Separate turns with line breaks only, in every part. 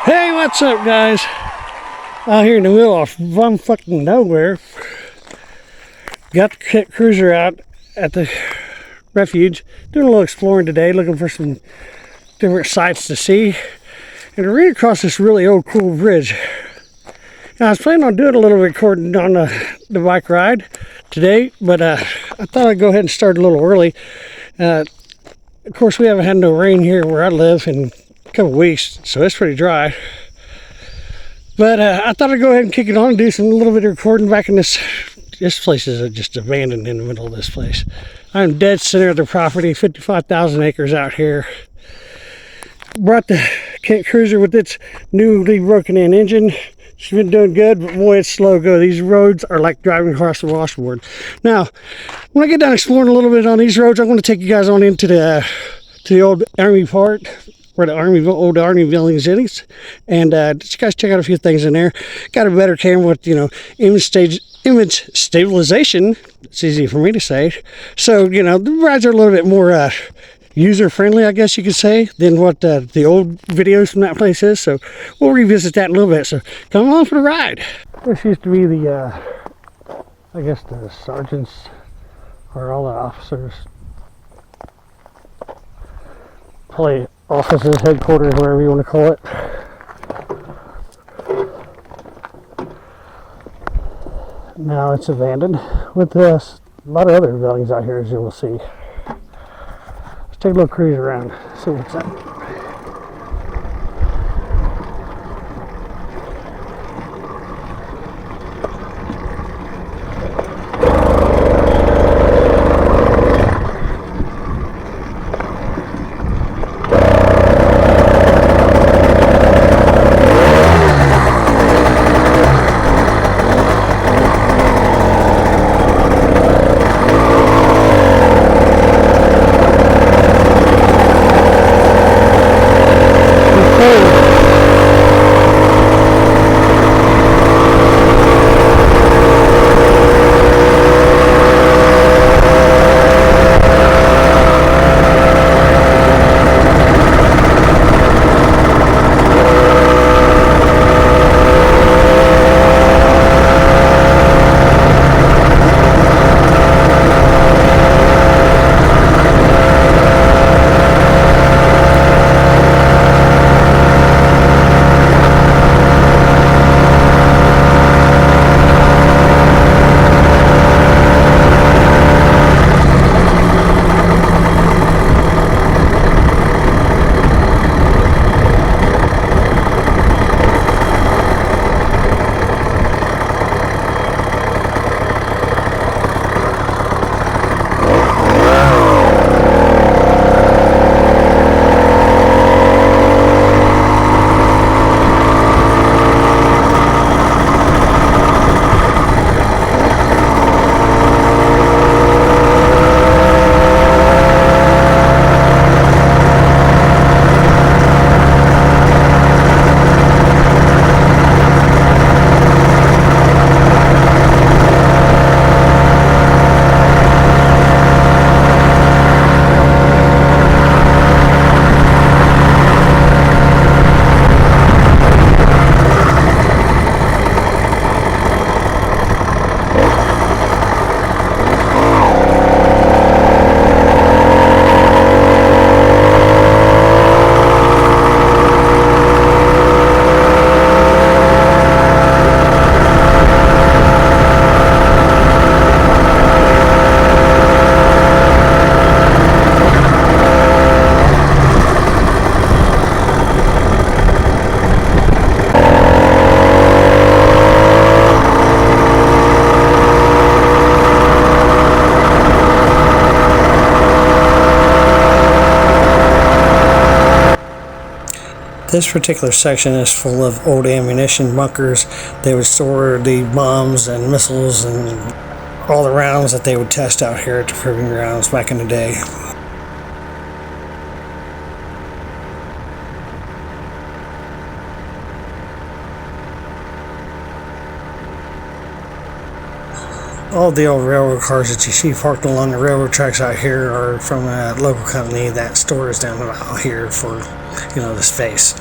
Hey, what's up, guys? Out here in the middle of fucking nowhere. Got the kit cruiser out at the refuge. Doing a little exploring today, looking for some different sights to see. And I ran across this really old cool bridge. Now, I was planning on doing a little recording on the bike ride today, but I thought I'd go ahead and start a little early. Of course, we haven't had no rain here where I live in a couple weeks, so it's pretty dry. But I thought I'd go ahead and kick it on and do a little bit of recording back in this place is just abandoned in the middle of this place. I'm dead center of the property, 55,000 acres out here. Brought the kit cruiser with its newly broken in engine. She's been doing good, but boy, it's slow go. These roads are like driving across the washboard. Now, when I get done exploring a little bit on these roads, I'm going to take you guys on into the old Army part, where the old Army buildings is, and just you guys check out a few things in there. Got a better camera with, image stabilization. It's easy for me to say. So, the rides are a little bit more user-friendly, I guess you could say, than what the old videos from that place is. So we'll revisit that in a little bit. So come on for the ride. This used to be the, I guess the sergeants or all the officers. Probably offices, headquarters, whatever you want to call it. Now it's abandoned with a lot of other buildings out here, as you will see. Let's take a little cruise around, see what's up. This particular section is full of old ammunition bunkers. They would store the bombs and missiles and all the rounds that they would test out here at the proving grounds back in the day. All the old railroad cars that you see parked along the railroad tracks out here are from a local company that stores them out here for, the space.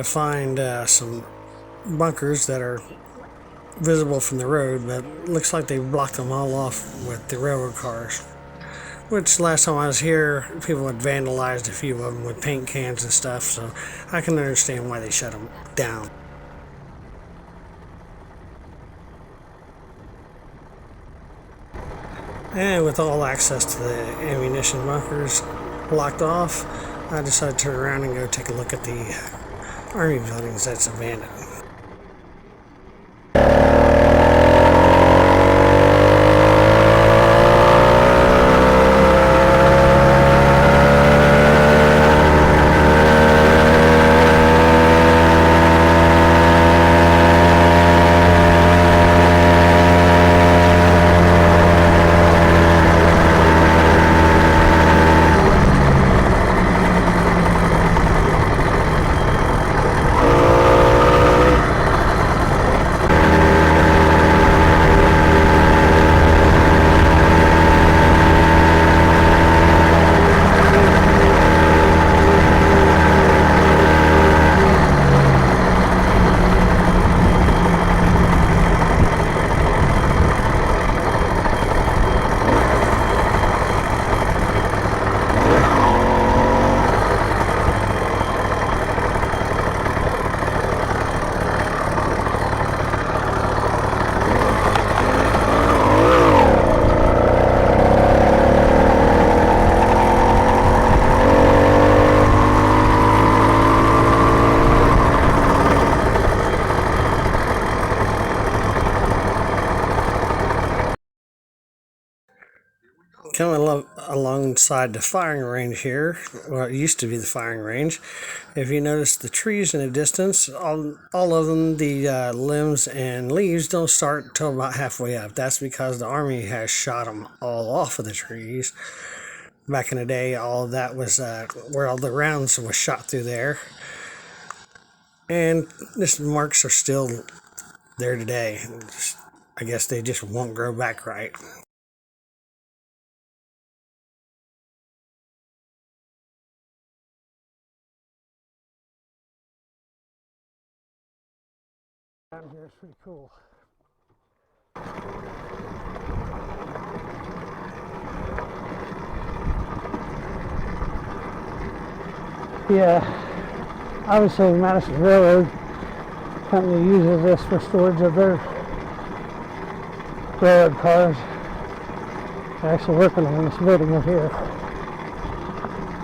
to find some bunkers that are visible from the road, but looks like they blocked them all off with the railroad cars. Which last time I was here, people had vandalized a few of them with paint cans and stuff, so I can understand why they shut them down. And with all access to the ammunition bunkers blocked off, I decided to turn around and go take a look at the army buildings that's abandoned. Coming alongside the firing range here, well, it used to be the firing range. If you notice the trees in the distance, all of them, the limbs and leaves don't start till about halfway up. That's because the Army has shot them all off of the trees. Back in the day, all of that was where all the rounds was shot through there. And these marks are still there today. I guess they just won't grow back right. Down here is pretty cool. Yeah, obviously Madison Railroad Company uses this for storage of their railroad cars. They're actually working on this building up here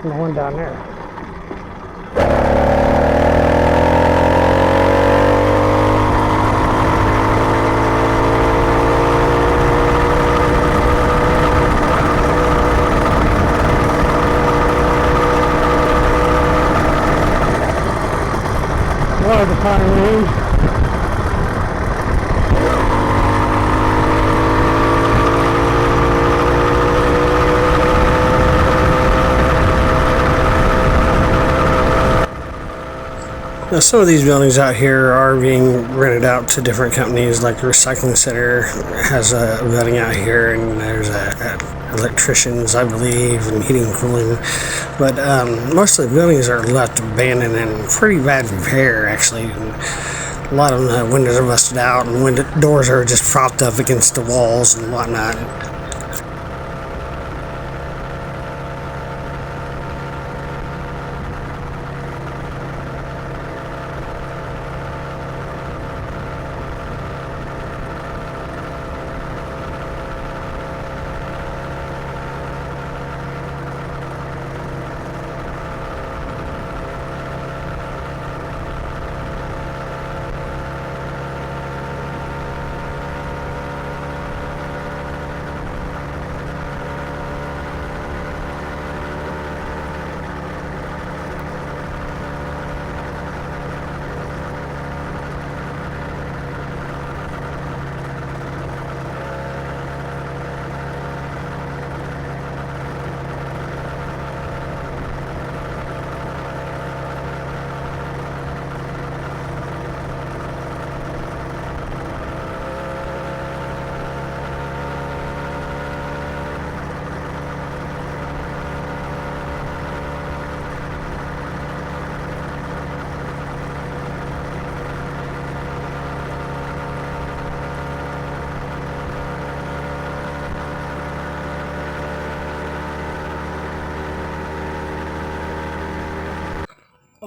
and the one down there. The firing range. Now, some of these buildings out here are being rented out to different companies, like the recycling center has a building out here, and there's electricians, I believe, and heating and cooling. But most of the buildings are left abandoned and in pretty bad repair, actually. And a lot of them, windows are busted out, and doors are just propped up against the walls and whatnot.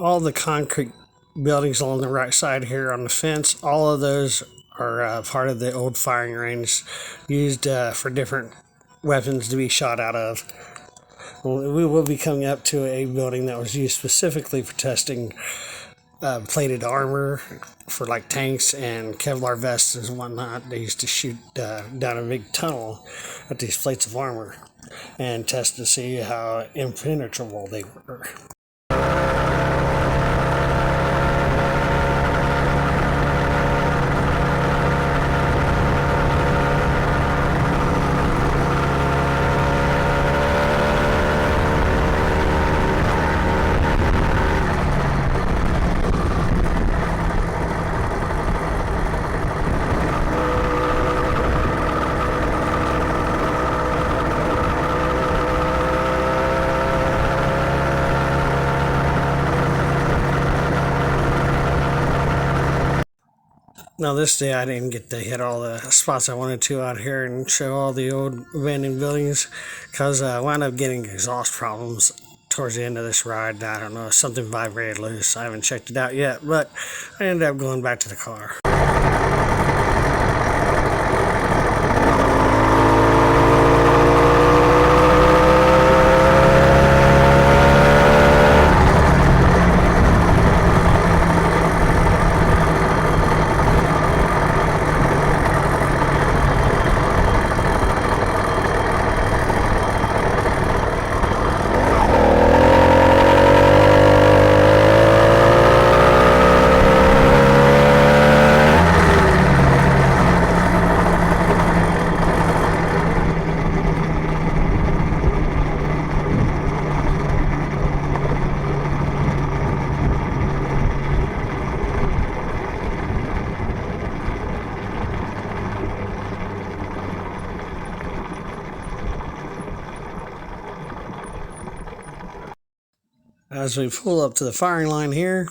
all the concrete buildings along the right side here on the fence, all of those are part of the old firing range used for different weapons to be shot out of. We will be coming up to a building that was used specifically for testing plated armor for like tanks and Kevlar vests and whatnot. They used to shoot down a big tunnel at these plates of armor and test to see how impenetrable they were. Now this day I didn't get to hit all the spots I wanted to out here and show all the old abandoned buildings because I wound up getting exhaust problems towards the end of this ride. I don't know, something vibrated loose. I haven't checked it out yet, but I ended up going back to the car. As we pull up to the firing line here,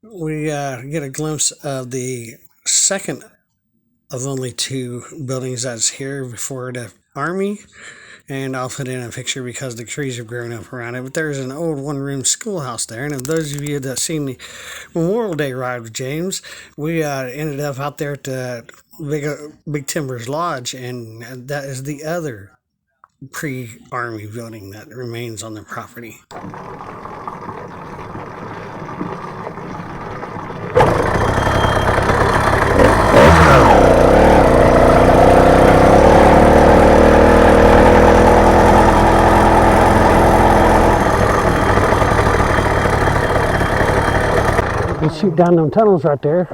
we get a glimpse of the second of only two buildings that's here before the Army. And I'll put in a picture because the trees have grown up around it. But there's an old one-room schoolhouse there. And if those of you that seen the Memorial Day ride with James, we ended up out there at the Big Timbers Lodge. And that is the other pre-Army building that remains on the property. You shoot down them tunnels right there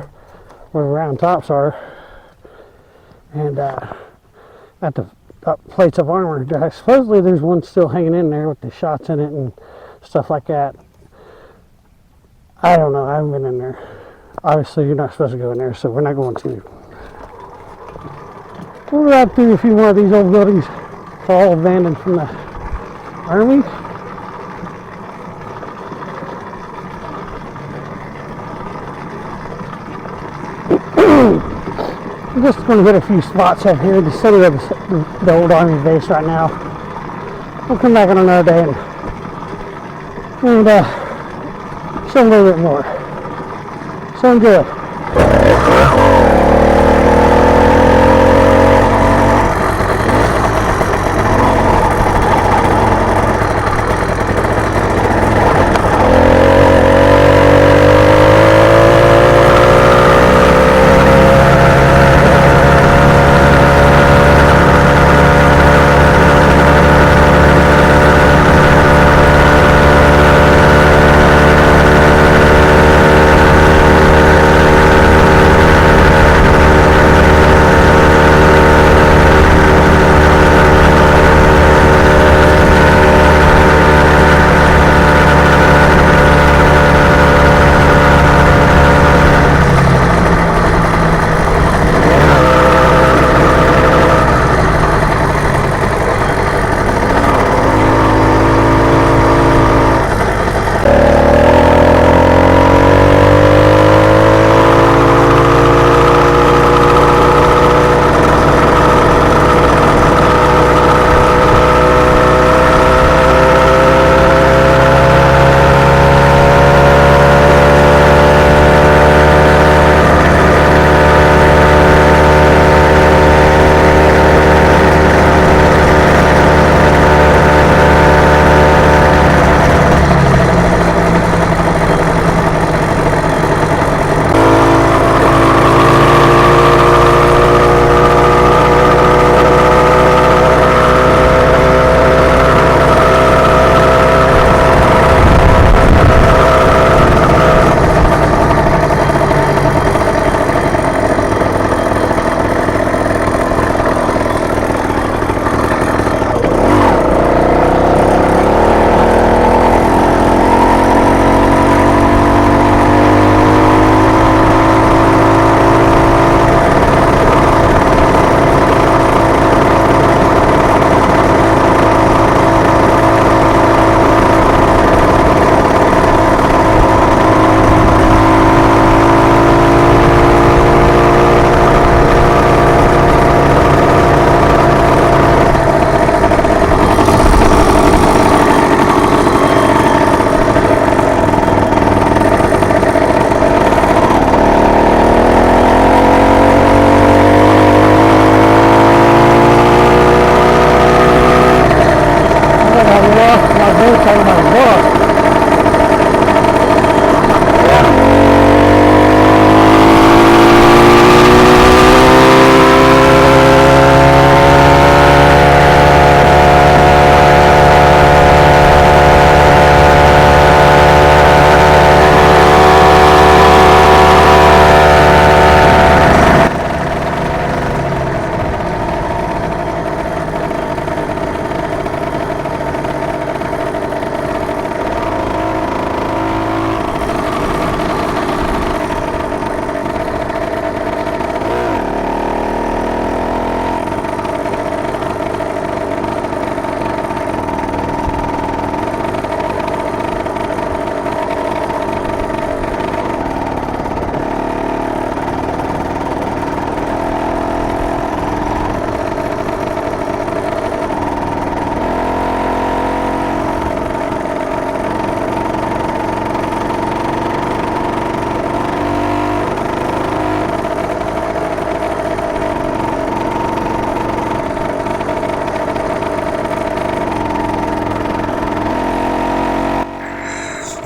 where the round tops are, and at the plates of armor. Supposedly there's one still hanging in there with the shots in it and stuff like that. I don't know, I haven't been in there. Obviously you're not supposed to go in there, so we're not going to. We'll ride through a few more of these old buildings, all abandoned from the Army. I'm just going to hit a few spots out here in the center of the old Army base right now. We'll come back on another day and show a little bit more. So enjoy.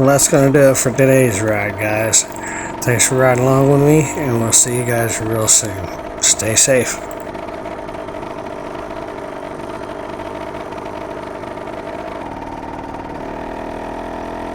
well, that's going to do it for today's ride, guys. Thanks for riding along with me, and we'll see you guys real soon. Stay safe.